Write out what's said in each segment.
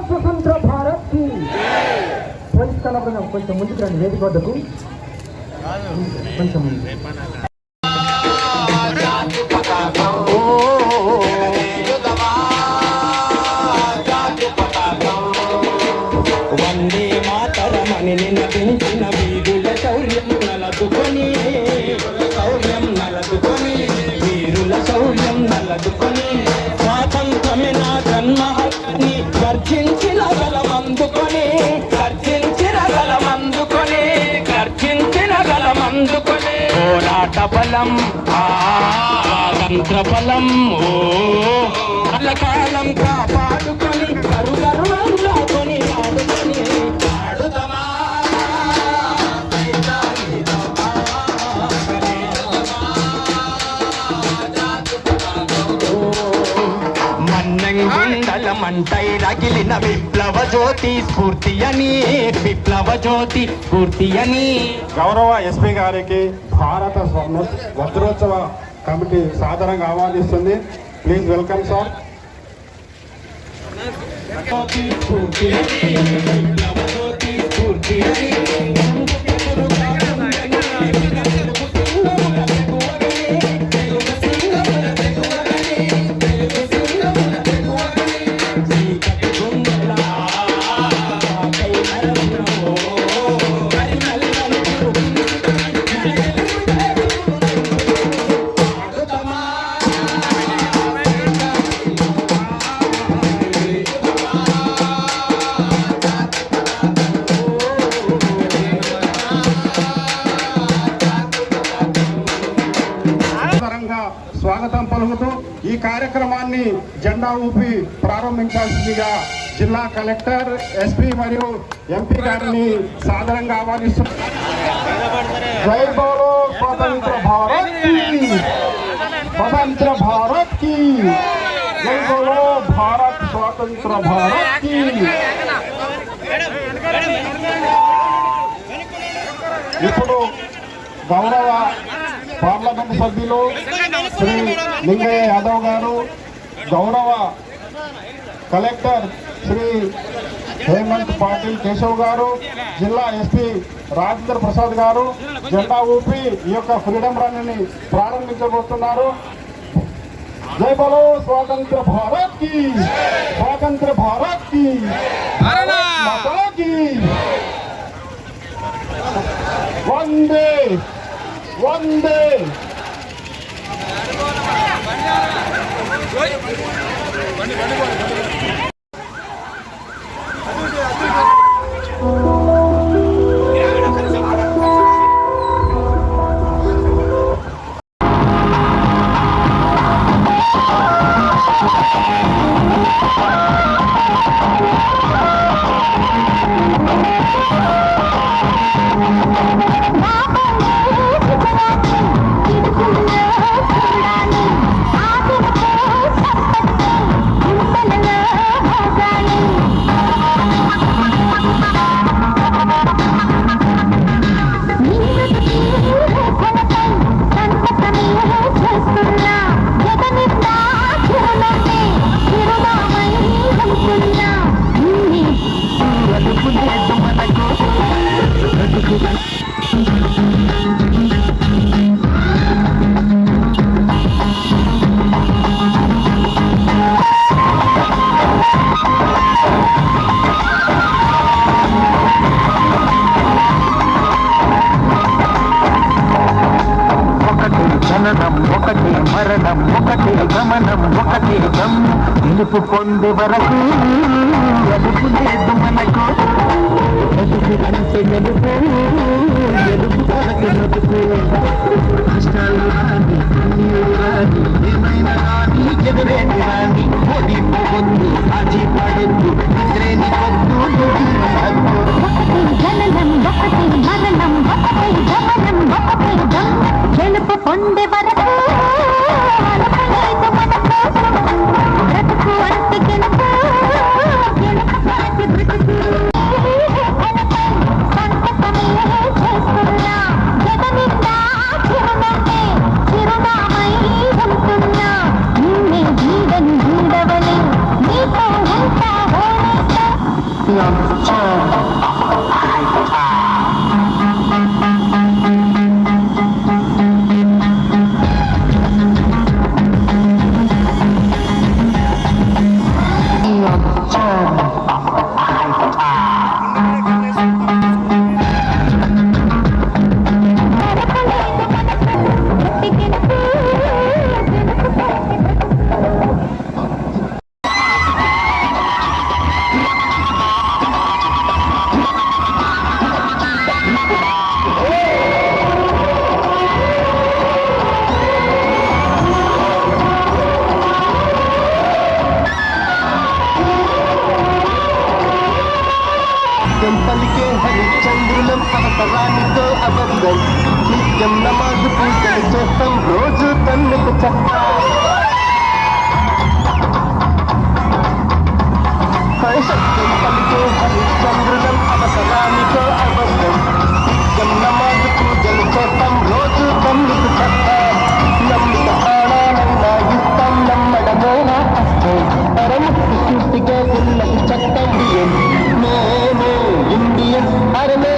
स्वतंत्र भारत की కొంచెం ముందుకు రండి వేదిక వద్దకు కొంచెం ముందు వందే మాతరమని నినదించిన వీరుల శౌర్యం నలదుకొని వీరుల శౌర్యం నలదుకొని స్వాతంత్రమే నా జన్మ హక్కుని గర్జించిన గలమందుకొని పోరాట బలం స్వాతంత్ర బలం అలకాలం కాపాడుకొని కరుగరుకొని ఆడుకొని ఆడుదమా మన్నెంగుండల మంటై రగిలిన విప్లవ జ్యోతి స్ఫూర్తి అని గౌరవ ఎస్పీ గారికి భారత వజ్రోత్సవ కమిటీ సాధారణంగా ఆహ్వానిస్తుంది. Please welcome sir. స్వాగతం పలుకుతూ ఈ కార్యక్రమాన్ని జెండా ఊపి ప్రారంభించాల్సిందిగా జిల్లా కలెక్టర్, ఎస్పీ మరియు ఎంపీ గారిని సాధారణంగా ఆహ్వానిస్తున్నారు. జై బోలో స్వతంత్ర భారత్ కి, జై బోలో భారత్ స్వతంత్ర భారత్ కి. ఇప్పుడు గౌరవ పార్లమెంట్ సభ్యులు శ్రీ లింగయ్య యాదవ్ గారు, గౌరవ కలెక్టర్ శ్రీ హేమంత్ పాటిల్ కేశవ్ గారు, జిల్లా ఎస్పీ రాజేంద్ర ప్రసాద్ గారు జెండా ఊపి ఈ యొక్క ఫ్రీడమ్ రన్ ప్రారంభించబోతున్నారు. జై బలో స్వాతంత్ర భారత్ కి, స్వాతంత్ర భారత్ కి, మాతా కి. వందే వందే. గమనం ఒకటే గమనం ఒకటే గెలుపు పొందే వరకు గెలుపు లేదు మనకు గెలుపు అంటే గెలుపు గెలుపు కొరకు గెలుపు కష్టాలు రాని రాని ఏమైనా రాని ఎదురేది రాని ఓడిపోవద్దు ఆచి పడొద్దు నిద్రేని వద్దు జననం ఒకటి మరణం ఒకటి గమనం ఒకటి గెలుపు పొందే వరకు బ్రతుకు అంటే గెలుపు గెలుపు కొరకు బ్రతుకు సంతకమే చేస్తున్నా జగ నిండా చిరునవ్వే చిరునామై ఉంటున్నా నిన్నే జీవని జీడవలే నీతో ఉంటా పలికే హరిచంద్రులం అవసరానితో అబద్ధం నిత్యం నమాజు పూజలు చేస్తాం రోజు తన్నుకు సత్యం పలికే హరిచంద్రులం అవసరానితో అబద్ధం నిత్యం నమాజు పూజలు చేస్తాం రోజు తన్నుకు చెప్తాం నమ్మిత ప్రాణాలన్నా ఇస్తాం నమ్మడమేనా కష్టం పరముక్తి సృష్టిగా ఉన్నది చట్టం మేము ఇండియన్ అరమే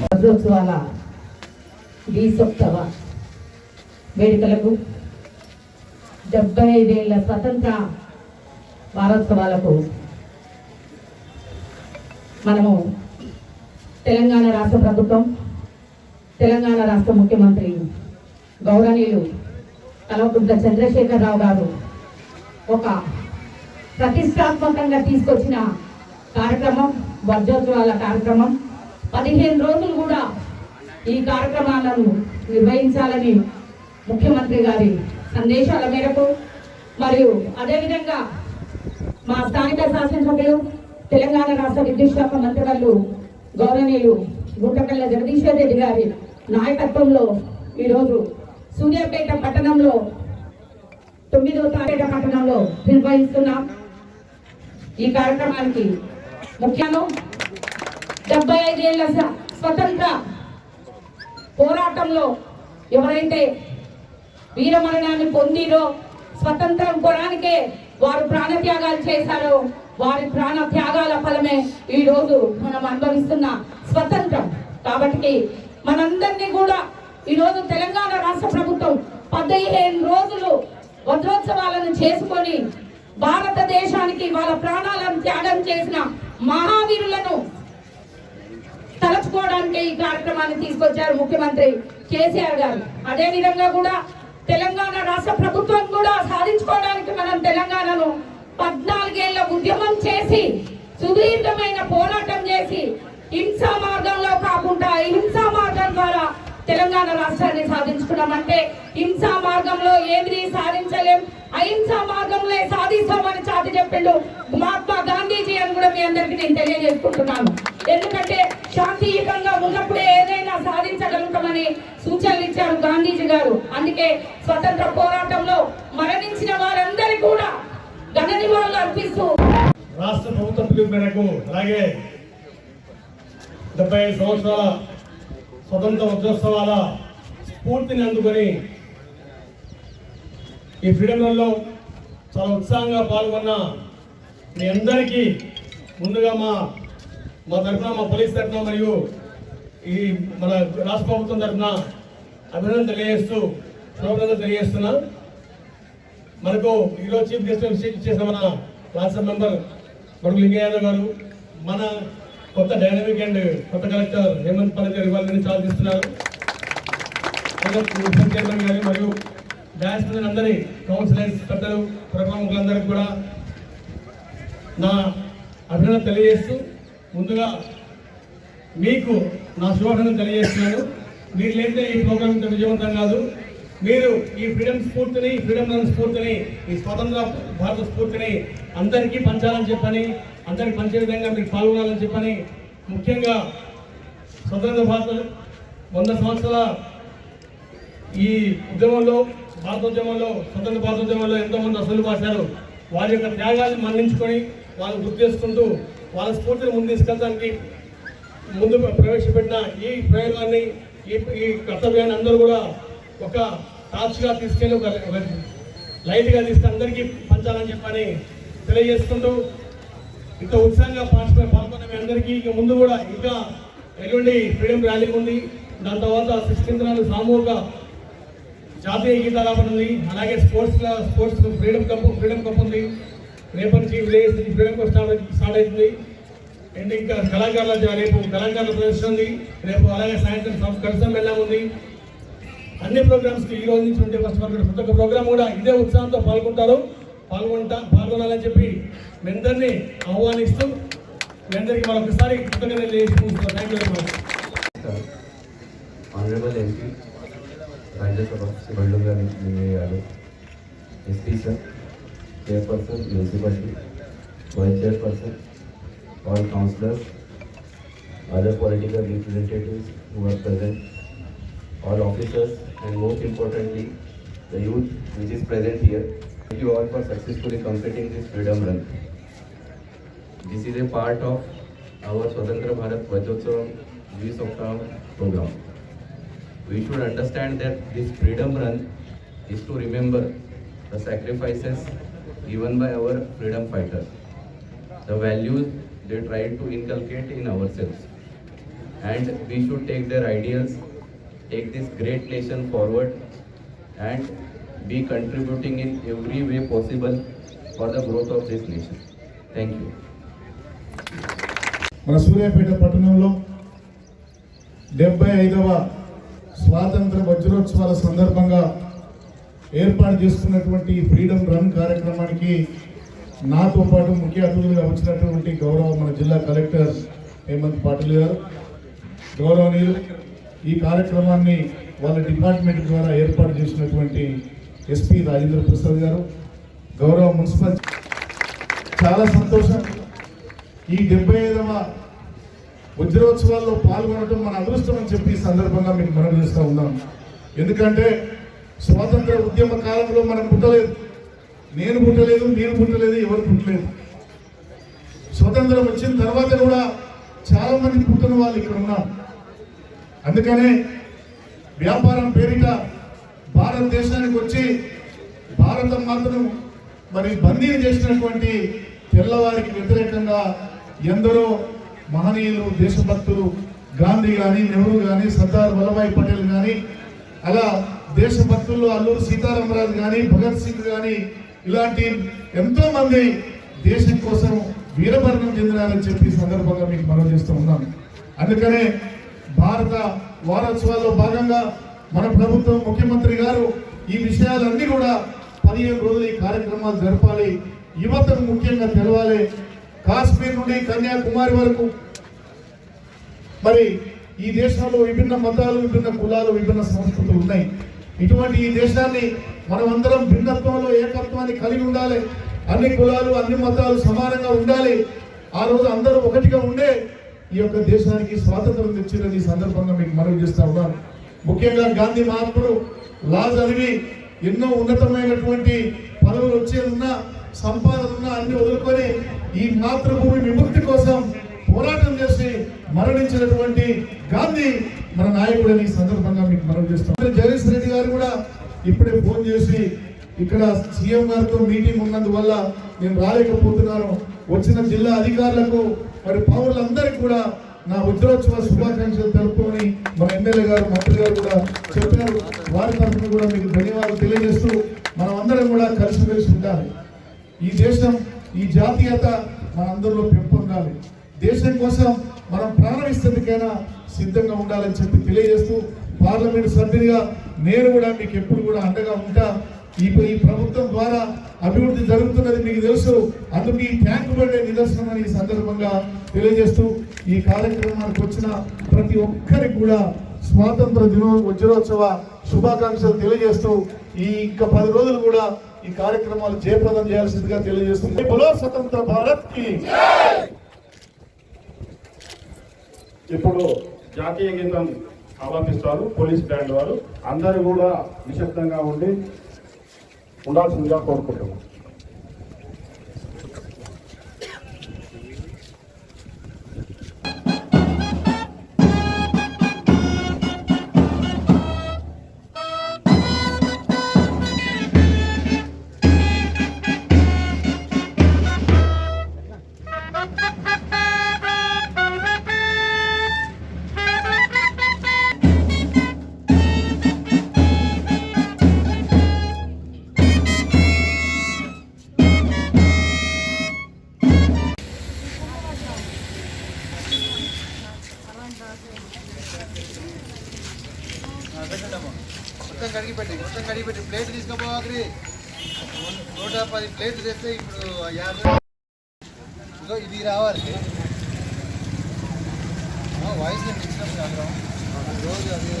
వజ్రోత్సవాల 20వ వేడుకలకు 75 ఏళ్ల స్వతంత్ర వారోత్సవాలకు మనము తెలంగాణ రాష్ట్ర ప్రభుత్వం, తెలంగాణ రాష్ట్ర ముఖ్యమంత్రి గౌరవనీయులు కల్వకుంట్ల చంద్రశేఖరరావు గారు ఒక ప్రతిష్టాత్మకంగా తీసుకొచ్చిన కార్యక్రమం వజ్రోత్సవాల కార్యక్రమం. 15 రోజులు కూడా ఈ కార్యక్రమాలను నిర్వహించాలని ముఖ్యమంత్రి గారి సందేశాల మేరకు మరియు అదేవిధంగా మా స్థానిక శాసనసభ్యులు తెలంగాణ రాష్ట్ర విద్యుత్ శాఖ మంత్రివర్యులు గౌరవనీయులు గుంటకల్ల జగదీశ్వర్ రెడ్డి గారి నాయకత్వంలో ఈరోజు సూర్యాపేట పట్టణంలో 9వ తారీఖు పట్టణంలో నిర్వహిస్తున్నాం. ఈ కార్యక్రమానికి ముఖ్యంగా 75 ఏళ్ల స్వతంత్ర పోరాటంలో ఎవరైతే వీరమరణాన్ని పొందిరో, స్వతంత్రం కొనడానికే వారు ప్రాణత్యాగాలు చేశారో, వారి ప్రాణ త్యాగాల ఫలమే ఈ రోజు మనం అనుభవిస్తున్న స్వతంత్రం. కాబట్టి మనందరినీ కూడా ఈరోజు తెలంగాణ రాష్ట్ర ప్రభుత్వం 15 రోజులు వజ్రోత్సవాలను చేసుకొని భారతదేశానికి వాళ్ళ ప్రాణాలను త్యాగం చేసిన మహావీరులను తలచుకోవడానికి ఈ కార్యక్రమాన్ని తీసుకొచ్చారు ముఖ్యమంత్రి కేసీఆర్ గారు. అదే విధంగా కూడా తెలంగాణ రాష్ట్ర ప్రభుత్వం కూడా సాధించుకోవడానికి మనం తెలంగాణను 14 ఏళ్ల ఉద్యమం చేసి సుదీర్ఘమైన పోరాటం చేసి హింసా మార్గంలో కాకుండా హింసా మార్గం ద్వారా తెలంగాణ రాష్ట్రాన్ని సాధించుకున్నామంటే హింసా మార్గంలో ఏది సాధించలేం, అహింసా మార్గంలో సాధిస్తామని చాటి చెప్పిండు మహాత్మా గాంధీజీ అని కూడా మీ అందరికీ నేను తెలియజేసుకుంటున్నాను. ఎందుకంటే శాంతియుతంగా ఉన్నప్పుడే ఏదైనా సాధించగలుగుతామని సూచనలు ఇచ్చారు గాంధీజీ గారు. అందుకే స్వతంత్ర పోరాటంలో మరణించిన వారందరికీ కూడా ఘన నివాళులు అర్పిస్తూ రాష్ట్ర ప్రభుత్వం పిలుపు మేరకు అలాగే 75 సంవత్సరాల స్వతంత్ర వజ్రోత్సవాల స్ఫూర్తిని అందుకొని ఈ ఫ్రీడమ్ రన్లో చాలా ఉత్సాహంగా పాల్గొన్న మీ అందరికీ ముందుగా మా తరఫున, మా పోలీస్ తరఫున మరియు ఈ మన రాష్ట్ర ప్రభుత్వం తరఫున అభినందన తెలియజేస్తూ శుభాకాంక్షలు తెలియజేస్తున్నా. మనకు ఈరోజు చీఫ్ గెస్ట్ విజిట్ చేసిన మన రాజ్యసభ మెంబర్ బడుగు లింగయ్య యాదవ్ గారు, మన కొత్త డైనమిక్ అండ్ కొత్త కలెక్టర్ హేమంత్ పల్లి గారు ఇవాళ ఛార్జ్ ఇస్తున్నారు. చైర్మన్ గారు మరియు డాన్స్ అందరి కౌన్సిలర్స్, పెద్దలు, ప్రముఖులందరికీ కూడా నా అభినందన తెలియజేస్తూ ముందుగా మీకు నా శుభాకాంక్షలు తెలియజేస్తున్నాను. మీరు లేదంటే ఈ ప్రోగ్రామ్ ఇంత విజయవంతం కాదు. మీరు ఈ ఫ్రీడమ్ స్ఫూర్తిని, ఫ్రీడమ్ రన్ స్ఫూర్తిని, ఈ స్వతంత్ర భారత స్ఫూర్తిని అందరికీ పంచాలని చెప్పని, అందరికి పంచే విధంగా మీరు పాల్గొనాలని చెప్పని, ముఖ్యంగా స్వతంత్ర భారత 100 సంవత్సరాల ఈ ఉద్యమంలో, భారతోద్యమంలో, స్వతంత్ర భారతోద్యమంలో ఎంతోమంది అసలు భాషలు వారి యొక్క త్యాగాన్ని మన్నించుకొని వాళ్ళని గుర్తు చేసుకుంటూ వాళ్ళ స్ఫూర్తిని ముందు తీసుకెళ్ళడానికి ముందు ప్రవేశపెట్టిన ఈ ప్రయోగాన్ని, ఈ కర్తవ్యాన్ని అందరూ కూడా ఒక టార్చ్గా తీసుకెళ్ళి ఒక లైట్గా తీసుకు అందరికీ పంచాలని చెప్పని తెలియజేసుకుంటూ ఇంత ఉత్సాహంగా పాల్గొన్న మీ అందరికీ ఇక ముందు కూడా ఇంకా ఎల్లుండి ఫ్రీడమ్ ర్యాలీ ఉంది. దాని తర్వాత 16th నాడు సామూహిక జాతీయ గీతాలాపన ఉంది. అలాగే స్పోర్ట్స్ ఫ్రీడమ్ కప్ ఉంది. రేపటి నుంచి విలేజ్ ఫ్రీడమ్ కప్ స్టార్ట్ అవుతుంది. అండ్ ఇంకా రేపు కళాకారుల ప్రదర్శన ఉంది. రేపు అలాగే సాయంత్రం కడిసం వెళ్ళం ఉంది. అన్ని ప్రోగ్రామ్స్కి ఈ రోజు నుంచి 21st వరకు ప్రతి ఒక్క ప్రోగ్రామ్ కూడా ఇదే ఉత్సాహంతో పాల్గొనాలని చెప్పి మీ అందరినీ ఆహ్వానిస్తూ మీ అందరికీ మరొకసారి కృతజ్ఞతలు తెలియజేసుకుంటున్నాను. Thank you very much. Honorable MP, Rajya Sabha, Baldunga Niyadu, SP Sir, Chairperson, Municipality, Vice Chairperson, all councillors, other political representatives who are present, all officers, and most importantly, the youth which is present here. Thank you all for successfully completing this freedom run. This is a part of our Swatantra Bharat Vajrotsavam Dvisoptaha program. We should understand that this freedom run is to remember the sacrifices given by our freedom fighters, the values they tried to inculcate in ourselves, and we should take their ideals, take this great nation forward, and be contributing in every way possible for the growth of this nation. Thank you. మన సూర్యాపేట పట్టణంలో 75వ స్వాతంత్ర వజ్రోత్సవాల సందర్భంగా ఏర్పాటు చేసుకున్నటువంటి freedom run కార్యక్రమానికి నాతో పాటు ముఖ్య అతిథులుగా వచ్చినటువంటి గౌరవ మన జిల్లా కలెక్టర్ హేమంత్ పాటిల్ గారు, గౌరవనీయులు, ఈ కార్యక్రమాన్ని వాళ్ళ డిపార్ట్మెంట్ ద్వారా ఏర్పాటు చేసినటువంటి ఎస్పీ రాజేంద్ర ప్రసాద్ గారు, గౌరవ మున్సిపల్, చాలా సంతోషం. ఈ 75వ వజ్రోత్సవాల్లో పాల్గొనడం మన అదృష్టం అని చెప్పి ఈ సందర్భంగా మీకు మనవి చేస్తూ ఉన్నాం. ఎందుకంటే స్వాతంత్ర ఉద్యమ కాలంలో మనం పుట్టలేదు, నేను పుట్టలేదు, మీరు పుట్టలేదు, ఎవరు పుట్టలేదు. స్వతంత్రం వచ్చిన తర్వాత కూడా చాలా మంది పుట్టిన వాళ్ళు ఇక్కడ ఉన్నారు. అందుకనే వ్యాపారం పేరిట భారతదేశానికి వచ్చి భారత మాతను మరి బందీ చేసినటువంటి తెల్లవారికి వ్యతిరేకంగా ఎందరో మహనీయులు, దేశభక్తులు, గాంధీ కానీ, నెహ్రూ కానీ, సర్దార్ వల్లభాయ్ పటేల్ కానీ, అలా దేశభక్తుల్లో అల్లూరు సీతారామరాజు కానీ, భగత్ సింగ్ కానీ, ఇలాంటి ఎంతో మంది దేశం కోసం వీరమరణం చెందినారని చెప్పి సందర్భంగా మీకు మనవి చేస్తూ ఉన్నాం. అందుకనే భారత వారోత్సవాల్లో భాగంగా మన ప్రభుత్వం, ముఖ్యమంత్రి గారు ఈ విషయాలన్నీ కూడా 15 రోజులు ఈ కార్యక్రమాలు జరపాలి, యువతను ముఖ్యంగా తెలవాలి. కాశ్మీర్ నుండి కన్యాకుమారి వరకు మరి ఈ దేశంలో విభిన్న మతాలు, విభిన్న కులాలు, విభిన్న సంస్కృతులు ఉన్నాయి. ఇటువంటి ఈ దేశాన్ని మనం అందరం భిన్నత్వంలో ఏకత్వాన్ని కలిగి ఉండాలి. అన్ని కులాలు, అన్ని మతాలు సమానంగా ఉండాలి. ఆ రోజు అందరూ ఒకటిగా ఉండే ఈ యొక్క దేశానికి స్వాతంత్రం తెచ్చిన ఈ సందర్భంగా మీకు మనవి చేస్తా ఉన్నాను. ముఖ్యంగా గాంధీ మహాత్ముడు లా చదివి ఎన్నో ఉన్నతమైనటువంటి పదవులు వచ్చేదున్నా, సంపాదన ఉన్నా అన్ని వదులుకొని ఈ మాతృభూమి విముక్తి కోసం పోరాటం చేసి మరణించినటువంటి గాంధీ మన నాయకుడని ఈ సందర్భంగా మీకు మనవి చేస్తాం. జగదీష్ రెడ్డి గారు కూడా ఇప్పుడే ఫోన్ చేసి ఇక్కడ సీఎం గారితో మీటింగ్ ఉన్నందువల్ల నేను రాలేకపోతున్నాను, వచ్చిన జిల్లా అధికారులకు మరి పౌరులందరికీ కూడా నా వజ్రోత్సవ శుభాకాంక్షలు తెలుపుకొని మన ఎమ్మెల్యే గారు, మంత్రి గారు కూడా చెప్పారు. వారి తరఫున కూడా మీకు ధన్యవాదాలు తెలియజేస్తూ మనం అందరం కూడా కలిసిమెలిసి ఉండాలి. ఈ దేశం, ఈ జాతీయత మనందరిలో పెంపొందాలి. దేశం కోసం మనం ప్రాణం ఇస్తేందుకైనా సిద్ధంగా ఉండాలని చెప్పి తెలియజేస్తూ, పార్లమెంట్ సభ్యునిగా నేను కూడా మీకు ఎప్పుడు కూడా అండగా ఉంటా. ఈ ప్రభుత్వం ద్వారా అభివృద్ధి జరుగుతున్నది మీకు తెలుసు, అందుకు ఈ ట్యాంకు బండే నిదర్శనం అని ఈ సందర్భంగా తెలియజేస్తూ, ఈ కార్యక్రమానికి వచ్చిన ప్రతి ఒక్కరికి కూడా స్వాతంత్ర వజ్రోత్సవ శుభాకాంక్షలు తెలియజేస్తూ, ఈ ఇంకా 10 రోజులు కూడా ఈ కార్యక్రమాలు జయప్రదం చేయాల్సిందిగా తెలియజేస్తుంది. బలో స్వతంత్ర భారత్ కి. ఇప్పుడు జాతీయ గీతం ఆలాపిస్తారు పోలీస్ బ్యాండ్ వారు. అందరూ కూడా నిశ్శబ్దంగా ఉండాల్సిందిగా కోరుకుంటున్నాం. మొత్తం కడిగిపెట్టి ప్లేట్ తీసుకుపోవాలి. 110 ప్లేట్లు తెస్తే ఇప్పుడు 50 ఇది రావాలి. వాయిస్ నేను ఇచ్చినప్పుడు రోజు అదే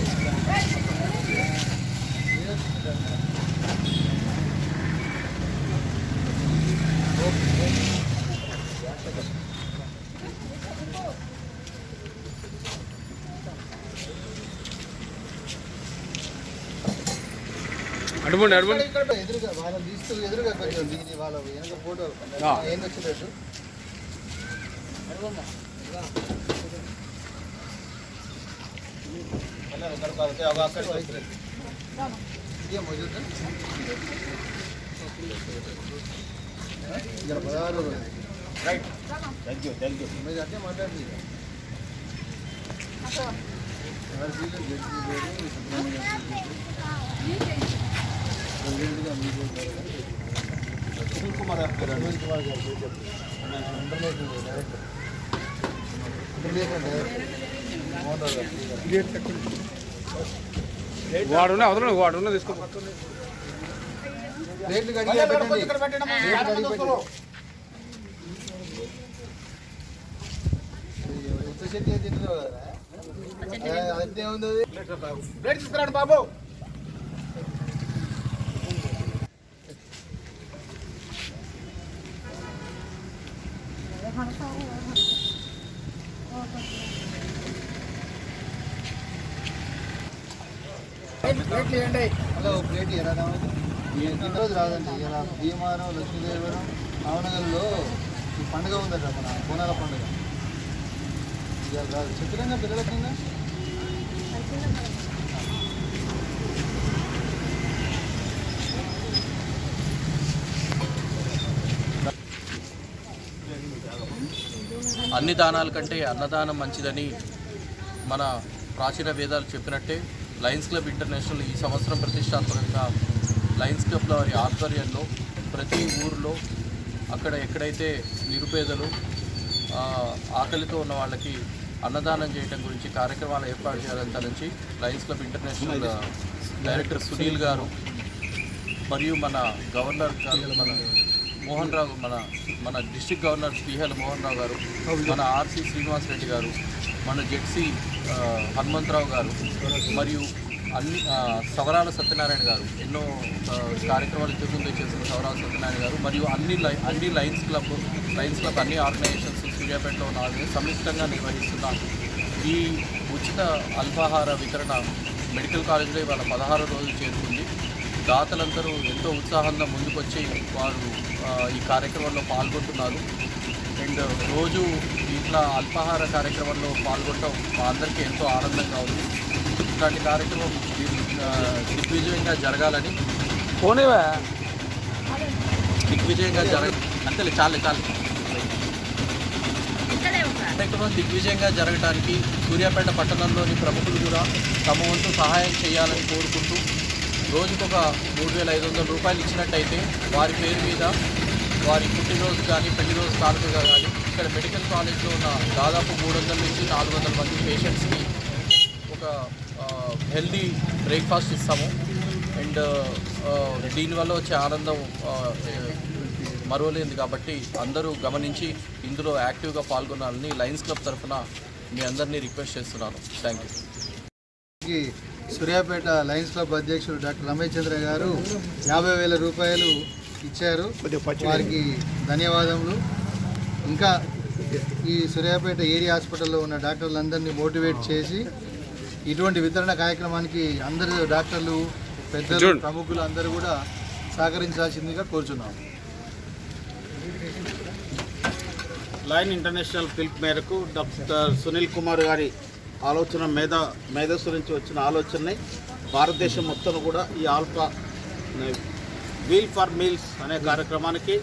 ఎదురుగా వాళ్ళని తీస్తూ ఎదురుగా కొంచెం దిగి వాళ్ళ వెనక ఫోటో ఏం వచ్చినట్టు ఇదే మౌజూద్ 16 రైట్. థ్యాంక్ యూ మీరు అదే మాట్లాడి కుమార్ వాడున్నా అవతల వాడున్నా తీసుకో. ప్లేట్లు కడిగి పెట్టండి. ప్లేట్లు కడిగి పెట్టండి. ఎంత చెట్టు తింటున్నావు కదా, అంతే ఉంది. ప్లేట్ తీసుకురండి బాబు. ప్లేట్లు ఇవ్వండి. హలో, ప్లేట్ ఎలా రోజు రాదండి. ఇలా భీమారం, లక్ష్మీదేవరం, నవనగర్లో ఈ పండుగ ఉందట, మన బోనాల పండుగ. ఇవాళ రాదు. చిత్రంగా పిల్లల కింద అన్ని దానాల కంటే అన్నదానం మంచిదని మన ప్రాచీన వేదాలు చెప్పినట్టే లయన్స్ క్లబ్ ఇంటర్నేషనల్ ఈ సంవత్సరం ప్రతిష్టాత్మకంగా లయన్స్ క్లబ్ వారి ఆధ్వర్యంలో ప్రతి ఊరిలో అక్కడ ఎక్కడైతే నిరుపేదలు ఆకలితో ఉన్న వాళ్ళకి అన్నదానం చేయడం గురించి కార్యక్రమాలు ఏర్పాటు చేయాలని తలంచి lions club international director Sunil garu మరియు మన గవర్నర్ గారు, మన మోహన్ రావు, మన డిస్ట్రిక్ట్ గవర్నర్ శ్రీహల్ మోహన్ రావు గారు, మన ఆర్సి శ్రీనివాస్ రెడ్డి గారు, మన జెడ్సీ హనుమంతరావు గారు మరియు అన్ని సవరాల సత్యనారాయణ గారు ఎన్నో కార్యక్రమాలు ఇంతకుముందు చేసిన సవరాల సత్యనారాయణ గారు మరియు అన్ని లయన్స్ క్లబ్ అన్ని ఆర్గనైజేషన్స్ సూర్యాపేటలో ఉన్న సంయుక్తంగా నిర్వహిస్తున్న ఈ ఉచిత అల్పాహార వితరణ మెడికల్ కాలేజీలో ఇవాళ 16 రోజులు చేరుకుంది. దాతలందరూ ఎంతో ఉత్సాహంగా ముందుకొచ్చి వారు ఈ కార్యక్రమంలో పాల్గొంటున్నారు. అండ్ రోజు ఇట్లా అల్పాహార కార్యక్రమంలో పాల్గొనడం మా అందరికీ ఎంతో ఆనందంగా ఉంది. ఇట్లాంటి కార్యక్రమం దిగ్విజయంగా జరగాలని అంతే చాలే కార్యక్రమం దిగ్విజయంగా జరగడానికి సూర్యాపేట పట్టణంలోని ప్రముఖులు కూడా తమ వంతు సహాయం చేయాలని కోరుకుంటూ రోజుకొక 3,500 రూపాయలు ఇచ్చినట్టయితే వారి పేరు మీద వారి పుట్టినరోజు కానీ పెళ్లి రోజు కానుకగా కానీ ఇక్కడ మెడికల్ కాలేజ్లో ఉన్న దాదాపు 300 నుంచి 400 మంది పేషెంట్స్కి ఒక హెల్దీ బ్రేక్ఫాస్ట్ ఇస్తాము. అండ్ దీనివల్ల వచ్చే ఆనందం మరువలేంది కాబట్టి అందరూ గమనించి ఇందులో యాక్టివ్గా పాల్గొనాలని లయన్స్ క్లబ్ తరఫున మీ అందరినీ రిక్వెస్ట్ చేస్తున్నాను. Thank you. Suryapet lions club అధ్యక్షుడు డాక్టర్ రమేష్ చంద్ర గారు 50,000 రూపాయలు ఇచ్చారు. వారికి ధన్యవాదములు. ఇంకా ఈ సూర్యాపేట ఏరియా హాస్పిటల్లో ఉన్న డాక్టర్లందరినీ మోటివేట్ చేసి ఇటువంటి వితరణ కార్యక్రమానికి అందరు డాక్టర్లు, పెద్దలు, ప్రముఖులు అందరూ కూడా సహకరించాల్సిందిగా కోరుచున్నాం. లయన్ ఇంటర్నేషనల్ పిలుపు మేరకు డాక్టర్ సునీల్ కుమార్ గారి ఆలోచన మేధస్సు నుంచి వచ్చిన ఆలోచనని భారతదేశం మొత్తం కూడా ఈ ఆల్ఫా వీల్ ఫర్ మీల్స్ అనే కార్యక్రమానికి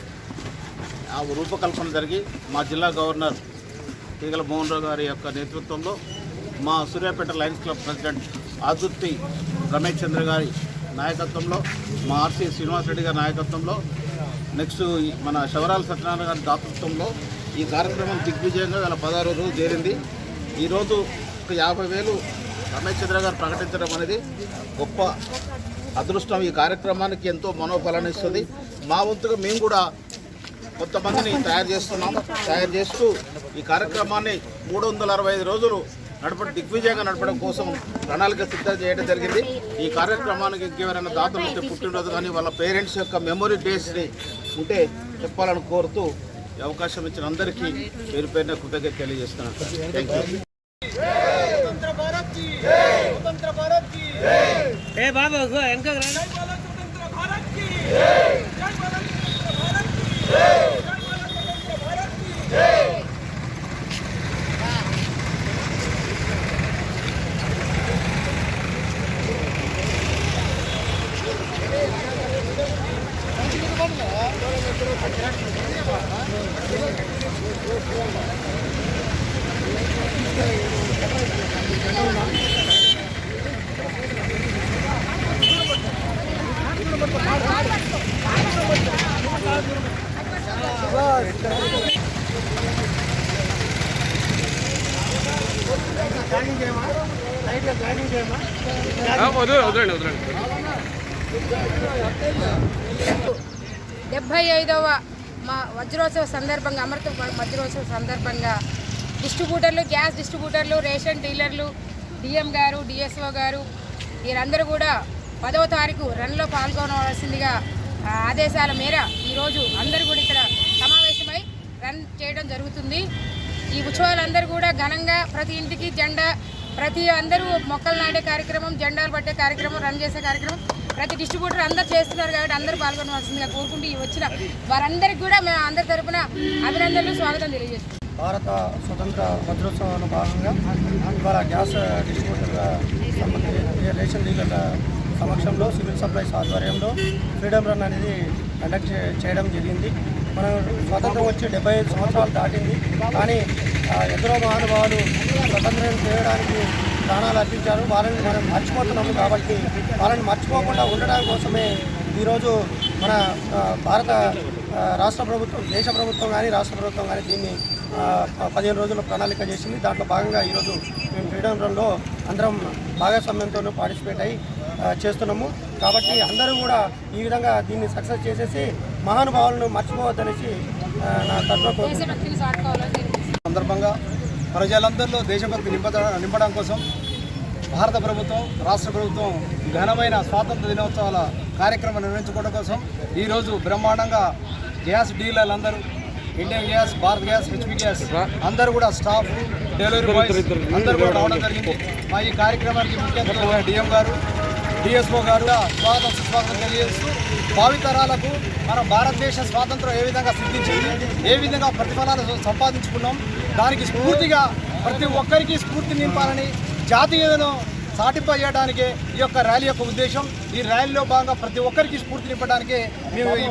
రూపకల్పన జరిగి మా జిల్లా గవర్నర్ తీగల మోహన్ రావు గారి యొక్క నేతృత్వంలో మా Suryapet lions club president Adurthi Ramesh Chandra గారి నాయకత్వంలో, మా ఆర్సి శ్రీనివాస్ రెడ్డి గారి నాయకత్వంలో, నెక్స్ట్ మన శవరాల సత్యనారాయణ గారి దాతృత్వంలో ఈ కార్యక్రమం దిగ్విజయంగా గల 16 రోజులు చేరింది. ఈరోజు 50,000 రమేష్ చంద్ర గారు ప్రకటించడం అనేది గొప్ప అదృష్టం. ఈ కార్యక్రమానికి ఎంతో మనోబలాన్ని ఇస్తుంది. మా వంతుగా మేము కూడా కొంతమందిని తయారు చేస్తూ ఈ కార్యక్రమాన్ని 365 రోజులు దిగ్విజయంగా నడపడం కోసం ప్రణాళిక సిద్ధం చేయడం జరిగింది. ఈ కార్యక్రమానికి ఇంకెవరైనా దాతలు ఉంటే పుట్టినరోజు కానీ వాళ్ళ పేరెంట్స్ యొక్క మెమొరీ డేస్ని ఉంటే చెప్పాలని కోరుతూ ఈ అవకాశం ఇచ్చిన అందరికీ పేరు పేరున కృతజ్ఞత తెలియజేస్తున్నాను. Thank you. వదలండి 75వ వజ్రోత్సవ సందర్భంగా అమృత వజ్రోత్సవ సందర్భంగా డిస్ట్రిబ్యూటర్లు, గ్యాస్ డిస్ట్రిబ్యూటర్లు, రేషన్ డీలర్లు, డిఎం గారు, డిఎస్ఓ గారు వీరందరూ కూడా 10వ తారీఖు రన్లో పాల్గొనవలసిందిగా ఆదేశాల మేర ఈరోజు అందరూ కూడా ఇక్కడ సమావేశమై రన్ చేయడం జరుగుతుంది. ఈ ఉత్సవాలందరూ కూడా ఘనంగా ప్రతి ఇంటికి జెండా, ప్రతి అందరూ మొక్కలు నాటే కార్యక్రమం, జెండాలు పట్టే కార్యక్రమం, రన్ చేసే కార్యక్రమం ప్రతి డిస్ట్రిబ్యూటర్ అందరూ చేస్తున్నారు కాబట్టి అందరూ పాల్గొనవలసిందిగా కోరుకుంటూ వచ్చిన వారందరికీ కూడా మేము అందరి తరపున అభినందనలు, స్వాగతం తెలియజేస్తున్నాం. భారత స్వతంత్ర వజ్రోత్సవంలో భాగంగా ఇవాళ గ్యాస్ డిస్ట్రిబ్యూటర్గా రేషన్ డీలర్ల సమక్షంలో సివిల్ సప్లైస్ ఆధ్వర్యంలో ఫ్రీడమ్ రన్ అనేది కండక్ట్ చేయడం జరిగింది. మనం స్వాతంత్రం వచ్చి 75 సంవత్సరాలు దాటింది. కానీ ఎందరో మహానుభావులు స్వతంత్రం చేయడానికి ప్రాణాలు అర్పించారు. వాళ్ళని మనం మర్చిపోతున్నాము. కాబట్టి వాళ్ళని మర్చిపోకుండా ఉండడం కోసమే ఈరోజు మన భారత రాష్ట్ర ప్రభుత్వం, దేశ ప్రభుత్వం కానీ రాష్ట్ర ప్రభుత్వం కానీ దీన్ని 15 రోజుల ప్రణాళిక చేసింది. దాంట్లో భాగంగా ఈరోజు మేము ఫ్రీడమ్ రన్లో అందరం భాగస్వామ్యంతో పార్టిసిపేట్ అయ్యి చేస్తున్నాము. కాబట్టి అందరూ కూడా ఈ విధంగా దీన్ని సక్సెస్ చేసేసి మహానుభావులను మర్చిపోవద్దనేసి నా తరఫున సందర్భంగా ప్రజలందరిలో దేశభక్తి నింపడం కోసం భారత ప్రభుత్వం, రాష్ట్ర ప్రభుత్వం ఘనమైన స్వాతంత్ర దినోత్సవాల కార్యక్రమం నిర్వహించుకోవడం కోసం ఈరోజు బ్రహ్మాండంగా గ్యాస్ డీలర్లందరూ, Indian gas, Bharat gas, HP gas అందరూ కూడా స్టాఫ్, డెలివరీ బాయ్స్ అందరూ కూడా రావడం జరిగింది. మా ఈ కార్యక్రమానికి ముఖ్య అతిథులుగా డిఎం గారు, డిఎస్ఓ గారు స్వాగతం సుస్వాగతం తెలియజేస్తూ భావితరాలకు మన భారతదేశ స్వాతంత్రం ఏ విధంగా సిద్ధించింది, ఏ విధంగా ప్రతిఫలాలు సంపాదించుకున్నాం, దానికి స్ఫూర్తిగా ప్రతి ఒక్కరికి స్ఫూర్తి నింపాలని, జాతీయతను సాటింపజేయడానికే ఈ యొక్క ర్యాలీ యొక్క ఉద్దేశం. ఈ ర్యాలీలో భాగంగా ప్రతి ఒక్కరికి స్ఫూర్తి నింపడానికే మేము ఈ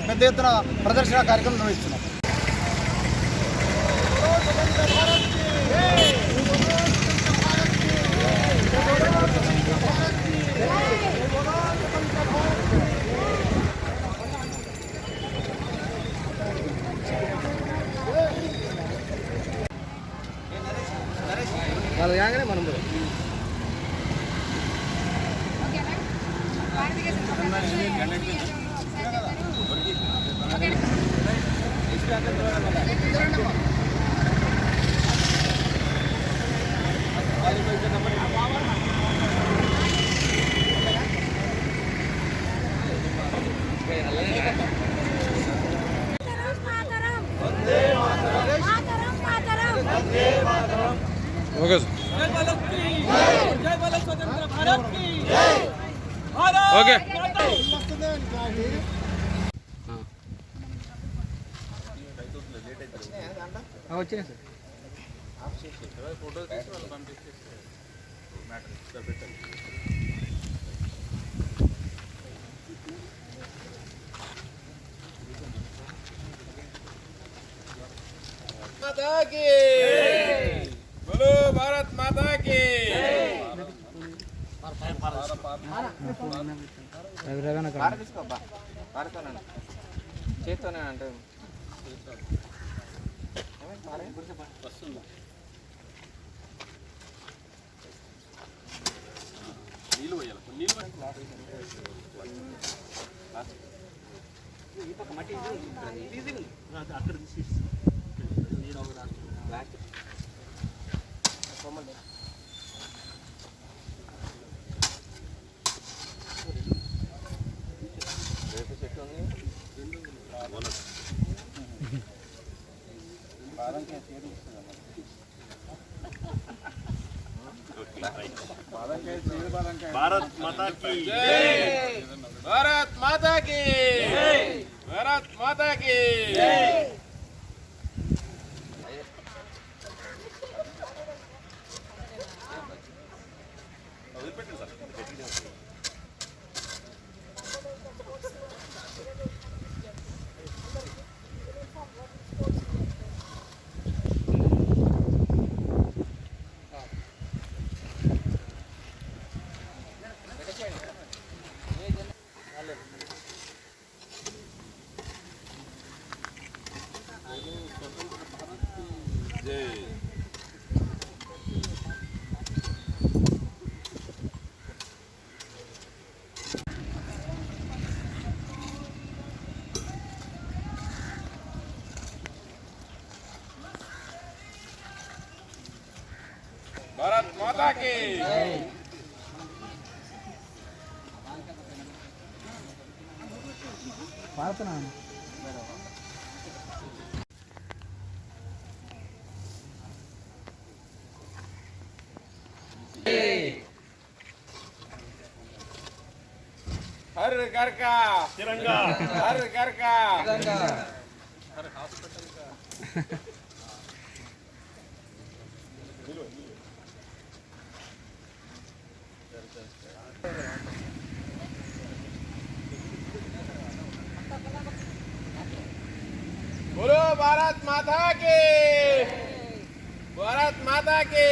పెద్ద ఎత్తున ప్రదర్శన కార్యక్రమం నిర్వహిస్తున్నాం. వాళ్ళు కాగానే మనం ఓకే ఓకే వచ్చినాయి సార్. माता की बोलो, भारत माता की చేస్తూనే అంటే నీళ్ళు పోయాలి, నీళ్ళు అక్కడ भारत माता की जय, भारत माता की जय, भारत माता की जय. माता की हर घर का तिरंगा, हर घर का तिरंगा, हर हॉस्पिटल का। बोलो भारत माता की, भारत माता की,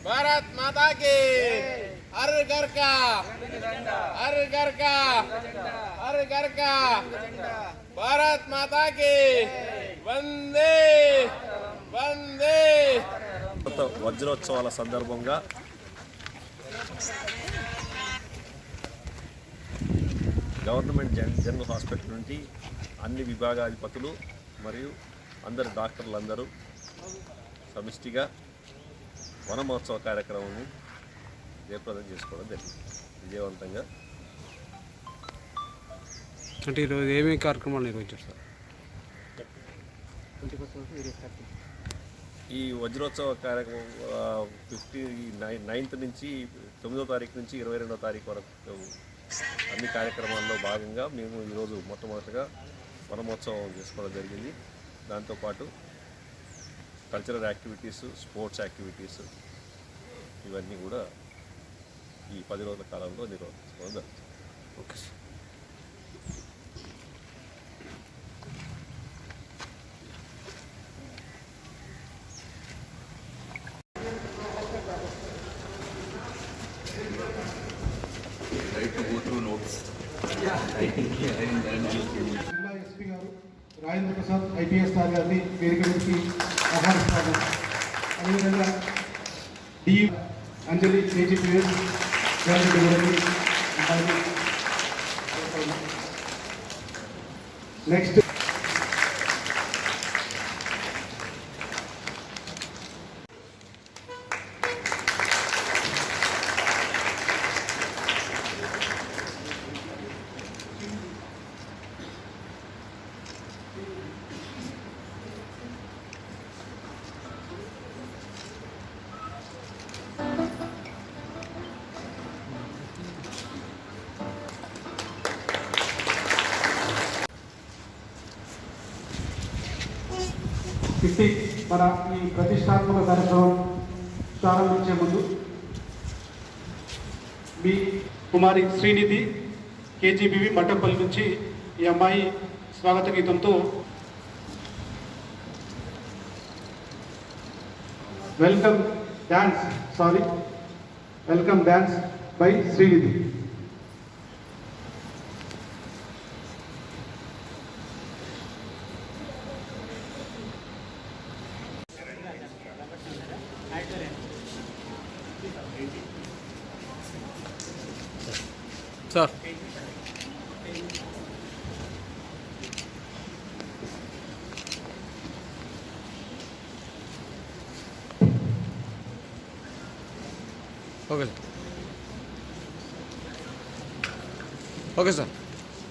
भारत माता की। हर घर का हर घर का हर घर का भारत माता की वंदे वंदे। వజ్రోత్సవాల సందర్భంగా గవర్నమెంట్ జనరల్ హాస్పిటల్ నుండి అన్ని విభాగాధిపతులు మరియు అందరు డాక్టర్లందరూ సమిష్టిగా వన మహోత్సవ కార్యక్రమాన్ని జయప్రదం చేసుకోవడం జరిగింది విజయవంతంగా. అంటే ఈరోజు ఏమేమి కార్యక్రమాలు నిర్వహించారు సార్? ఈ వజ్రోత్సవ కార్యక్రమం 9th నుంచి 9వ తారీఖు నుంచి 22వ తారీఖు వరకు అన్ని కార్యక్రమాల్లో భాగంగా మేము ఈరోజు మొట్టమొదటిగా వనమహోత్సవం చేసుకోవడం జరిగింది. దాంతోపాటు కల్చరల్ యాక్టివిటీస్, స్పోర్ట్స్ యాక్టివిటీస్ ఇవన్నీ కూడా ఈ 10 రోజుల కాలంలో నిర్వహించుకోవడం జరుగుతుంది. Okay sir. జిల్లా ఎస్పీ గారు రాజేంద్ర ప్రసాద్ ఐపీఎస్ సార్ గారిని వేదిక నుంచి ఆహ్వానిస్తాము. అదేవిధంగా డి అంజలి కేజీపీఎస్ నెక్స్ట్ ఇట్టి మన ఈ ప్రతిష్టాత్మక కార్యక్రమం ప్రారంభించే ముందు మీ కుమారి శ్రీనిధి కేజీబీవి మట్టపల్లి నుంచి ఈ అమ్మాయి స్వాగత గీతంతో welcome dance by Srinidhi. Sir okay sir. Okay sir.